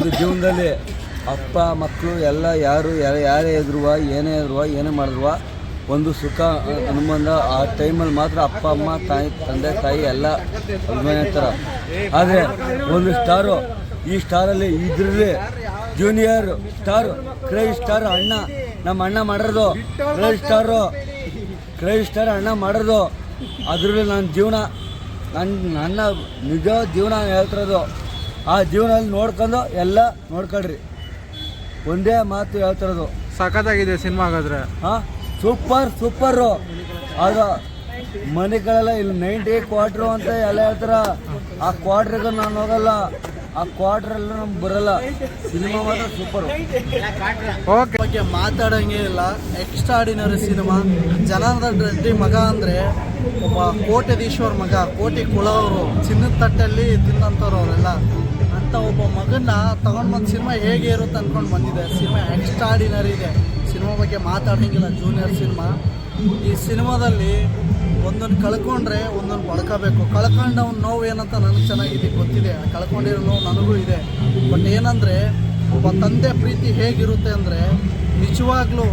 ಒಂದು ಜೀವನದಲ್ಲಿ ಅಪ್ಪ ಮಕ್ಕಳು ಎಲ್ಲ ಯಾರೇ ಇದ್ರು ಏನೇ ಮಾಡಿದ್ರು ಒಂದು ಸುಖ ಅನುಬಂಧ ಆ ಟೈಮಲ್ಲಿ ಮಾತ್ರ ಅಪ್ಪ ಅಮ್ಮ ತಂದೆ ತಾಯಿ ಎಲ್ಲ ಅಭಿಮಾನಿ ಇರ್ತಾರೆ. ಆದರೆ ಒಂದು ಸ್ಟಾರು, ಈ ಸ್ಟಾರಲ್ಲಿ ಇದರಲ್ಲಿ ಜೂನಿಯರ್ ಸ್ಟಾರ್ ಕ್ರೇಜ್ ಸ್ಟಾರ್ ಅಣ್ಣ, ನಮ್ಮ ಅಣ್ಣ ಮಾಡಿರೋದು ಕ್ರೇಜ್ ಸ್ಟಾರ್ ಅಣ್ಣ ಮಾಡೋದು. ಅದರಲ್ಲಿ ನನ್ನ ನಿಜ ಜೀವನ ಹೇಳ್ತಿರೋದು. ಆ ಜೀವನದಲ್ಲಿ ನೋಡ್ಕೊಂಡು ಎಲ್ಲ ನೋಡ್ಕೊಳ್ರಿ, ಒಂದೇ ಮಾತು ಹೇಳ್ತಿರೋದು. ಸಖತ್ತಾಗಿದೆ ಸಿನಿಮಾ ಹಾಗಾದ್ರೆ. ಹಾಂ, ಸೂಪರು. ಅದು ಮನೆಗಳೆಲ್ಲ ಇಲ್ಲಿ 90 ಕ್ವಾರ್ಟ್ರು ಅಂತ ಎಲ್ಲ ಹೇಳ್ತಾರ. ಆ ಕ್ವಾರ್ಟ್ರಿಗೆ ನಾನು ಹೋಗಲ್ಲ, ಆ ಕ್ವಾರ್ಟ್ರೆಲ್ಲ ನಮ್ಗೆ ಬರಲ್ಲ. ಸಿನಿಮಾ ಮಾತ್ರ ಸೂಪರು. ಓಕೆ, ಬಗ್ಗೆ ಮಾತಾಡೋಂಗೇ ಇಲ್ಲ. Extraordinary cinema. ಜನಾರ್ದನ್ ರೆಡ್ಡಿ ಮಗ ಅಂದರೆ ಒಬ್ಬ ಕೋಟ್ಯಾಧೀಶ್ವರ ಮಗ, ಕೋಟಿ ಕುಳವರು, ಚಿನ್ನದ ತಟ್ಟಲ್ಲಿ ತಿನ್ನಂಥವ್ರು ಅವರೆಲ್ಲ. ಅಂಥ ಒಬ್ಬ ಮಗನ್ನ ತಗೊಂಡು ಬಂದು ಸಿನಿಮಾ ಹೇಗೆ ಇರುತ್ತೆ ಅಂದ್ಕೊಂಡು ಬಂದಿದೆ. ಸಿನಿಮಾ ಎಕ್ಸ್ಟ್ರಾಡಿನರಿ ಇದೆ. ಸಿನಿಮಾ ಬಗ್ಗೆ ಮಾತಾಡೋಂಗಿಲ್ಲ. Junior cinema. ಈ ಸಿನಿಮಾದಲ್ಲಿ ಒಂದೊಂದು ಕಳ್ಕೊಂಡ್ರೆ ಒಂದೊಂದು ಪಡ್ಕೋಬೇಕು. ಕಳ್ಕೊಂಡವ್ನ ನೋವು ಏನಂತ ನನಗೆ ಚೆನ್ನಾಗಿದೆ ಗೊತ್ತಿದೆ, ಕಳ್ಕೊಂಡಿರೋ ನೋವು ನನಗೂ ಇದೆ. ಬಟ್ ಏನಂದರೆ ಒಬ್ಬ ತಂದೆ ಪ್ರೀತಿ ಹೇಗಿರುತ್ತೆ ಅಂದರೆ, ನಿಜವಾಗ್ಲೂ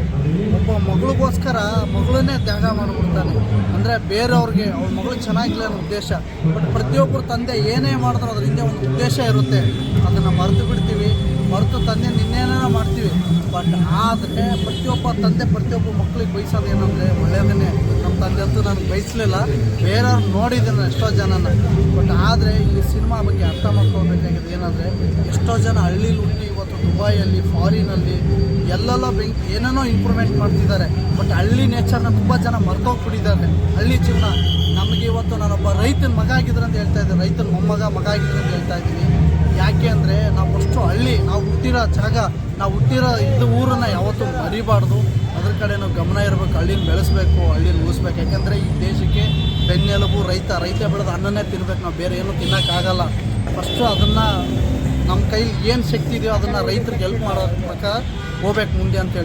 ಒಬ್ಬ ಮಗಳಿಗೋಸ್ಕರ ಮಗಳನ್ನೇ ತ್ಯಾಗ ಮಾಡಿಬಿಡ್ತಾನೆ. ಅಂದರೆ ಬೇರೆಯವ್ರಿಗೆ ಅವ್ರ ಮಗಳು ಚೆನ್ನಾಗಿಲ್ಲ ಅನ್ನೋ ಉದ್ದೇಶ. ಬಟ್ ಪ್ರತಿಯೊಬ್ಬರು ತಂದೆ ಏನೇ ಮಾಡಿದ್ರು ಅದ್ರ ಹಿಂದೆ ಒಂದು ಉದ್ದೇಶ ಇರುತ್ತೆ. ಅದನ್ನು ಮರೆತು ಬಿಡ್ತೀವಿ, ಮರೆತು ತಂದೆ ನಿನ್ನೇನೋ ಮಾಡ್ತೀವಿ. ಬಟ್ ಆದರೆ ಪ್ರತಿಯೊಬ್ಬ ತಂದೆ ಪ್ರತಿಯೊಬ್ಬ ಮಕ್ಕಳಿಗೆ ಬಯಸೋದು ಏನಂದರೆ ಒಳ್ಳೆಯದನ್ನೇ. ನಮ್ಮ ತಂದೆ ಅಂತೂ ನನಗೆ ಬಯಸಲಿಲ್ಲ, ಬೇರೆಯವ್ರು ನೋಡಿದ್ದೇನೆ ಎಷ್ಟೋ ಜನನ. ಬಟ್ ಆದರೆ ಈ ಸಿನಿಮಾ ಬಗ್ಗೆ ಅರ್ಥ ಮಾಡ್ಕೊಳ್ಬೇಕಾಗಿದೆ ಏನಂದರೆ, ಎಷ್ಟೋ ಜನ ಹಳ್ಳಿಲಿ ಹುಟ್ಟಿ ಇವತ್ತು ದುಬೈಯಲ್ಲಿ, ಫಾರಿನಲ್ಲಿ ಎಲ್ಲೆಲ್ಲೋ ಏನೇನೋ ಇಂಪ್ರೂವ್ಮೆಂಟ್ ಮಾಡ್ತಿದ್ದಾರೆ. ಬಟ್ ಹಳ್ಳಿ ನೇಚರ್ನ ತುಂಬ ಜನ ಮರ್ತೋಗ್ಬಿಟ್ಟಿದ್ದಾರೆ. ಹಳ್ಳಿ ಜೀವನ ನಮಗೆ ಇವತ್ತು ನಾನೊಬ್ಬ ರೈತನ ಮಗ ಆಗಿದ್ರೆ ಅಂತ ಹೇಳ್ತಾ ಇದ್ದೀನಿ, ರೈತನ ಮಗ ಆಗಿದ್ರೆ ಅಂತ ಹೇಳ್ತಾ ಇದ್ದೀನಿ. ಯಾಕೆ ಅಂದರೆ ನಾವು ಅಷ್ಟು ಹಳ್ಳಿ, ನಾವು ಹುಟ್ಟಿರೋ ಜಾಗ, ನಾವು ಹುಟ್ಟಿರೋ ಊರನ್ನು ಯಾವತ್ತೂ ಮರಿಬಾರ್ದು. ಅದ್ರ ಕಡೆ ನಾವು ಗಮನ ಇರಬೇಕು. ಹಳ್ಳಿನ ಬೆಳೆಸಬೇಕು, ಹಳ್ಳಿನ ಉಳಿಸ್ಬೇಕು. ಯಾಕೆಂದರೆ ಈ ದೇಶಕ್ಕೆ ಬೆನ್ನೆಲುಬು ರೈತ ಬೆಳೆದು ಅನ್ನನೇ ತಿನ್ಬೇಕು. ನಾವು ಬೇರೆ ಏನೂ ತಿನ್ನೋಕ್ಕಾಗಲ್ಲ. ಫಸ್ಟು ಅದನ್ನು ನಮ್ಮ ಕೈಲಿ ಏನು ಶಕ್ತಿ ಇದೆಯೋ ಅದನ್ನು ರೈತರಿಗೆ ಹೆಲ್ಪ್ ಮಾಡೋದಕ್ಕೆ ಹೋಗ್ಬೇಕು ಮುಂದೆ ಅಂತೇಳಿ.